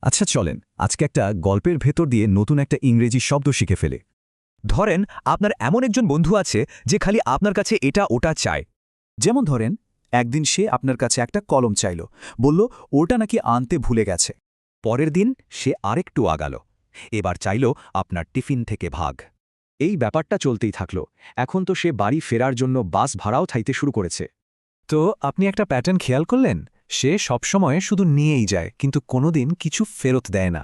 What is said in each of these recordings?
আচ্ছা চলেন আজকে একটা গল্পের ভেতর দিয়ে নতুন একটা ইংরেজি শব্দ শিখে ফেলে। ধরেন আপনার এমন একজন বন্ধু আছে যে খালি আপনার কাছে এটা ওটা চায়। যেমন ধরেন একদিন সে আপনার কাছে একটা কলম চাইল, বলল ওটা নাকি আনতে ভুলে গেছে। পরের দিন সে আরেকটু আগাল, এবার চাইল আপনার টিফিন থেকে ভাগ। এই ব্যাপারটা চলতেই থাকল। এখন তো সে বাড়ি ফেরার জন্য বাস ভাড়াও চাইতে শুরু করেছে। তো আপনি একটা প্যাটার্ন খেয়াল করলেন, সে সবসময় শুধু নিয়েই যায় কিন্তু কোনোদিন কিছু ফেরত দেয় না।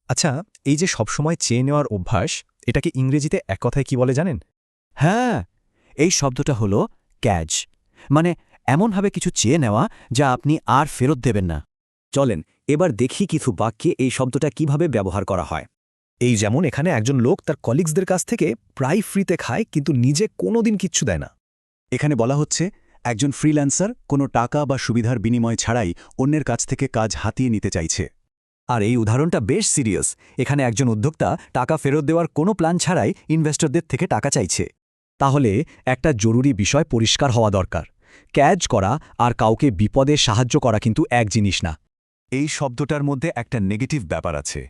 আচ্ছা, এই যে সবসময় চেয়ে নেওয়ার অভ্যাস, এটাকে ইংরেজিতে এক কথায় কি বলে জানেন? হ্যাঁ, এই শব্দটা হলো ক্যাচ, মানে এমনভাবে কিছু চেয়ে নেওয়া যা আপনি আর ফেরত দেবেন না। চলেন এবার দেখি কিছু বাক্যে এই শব্দটা কিভাবে ব্যবহার করা হয়। এই যেমন এখানে একজন লোক তার কলিগসদের কাছ থেকে প্রায় ফ্রিতে খায় কিন্তু নিজে কোনোদিন কিচ্ছু দেয় না। এখানে বলা হচ্ছে একজন ফ্রিল্যান্সার কোনো টাকা বা সুবিধার বিনিময় ছাড়াই অন্যের কাছ থেকে কাজ হাতিয়ে নিতে চাইছে। আর এই উদাহরণটা বেশ সিরিয়াস। এখানে একজন উদ্যোক্তা টাকা ফেরত দেওয়ার কোনো প্ল্যান ছাড়াই ইনভেস্টরদের থেকে টাকা চাইছে। তাহলে একটা জরুরি বিষয় পরিষ্কার হওয়া দরকার। ক্যাচ করা আর কাউকে বিপদে সাহায্য করা কিন্তু এক জিনিস না। এই শব্দটার মধ্যে একটা নেগেটিভ ব্যাপার আছে।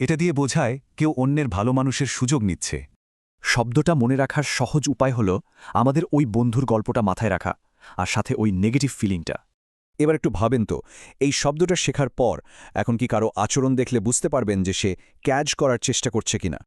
এটা দিয়ে বোঝায় কেউ অন্যের ভালো মানুষের সুযোগ নিচ্ছে। শব্দটা মনে রাখার সহজ উপায় হল আমাদের ওই বন্ধুর গল্পটা মাথায় রাখা, আর সাথে ওই নেগেটিভ ফিলিংটা। এবার একটু ভাবেন তো, এই শব্দটা শেখার পর এখন কি কারো আচরণ দেখলে বুঝতে পারবেন যে সে ক্যাচ করার চেষ্টা করছে কিনা?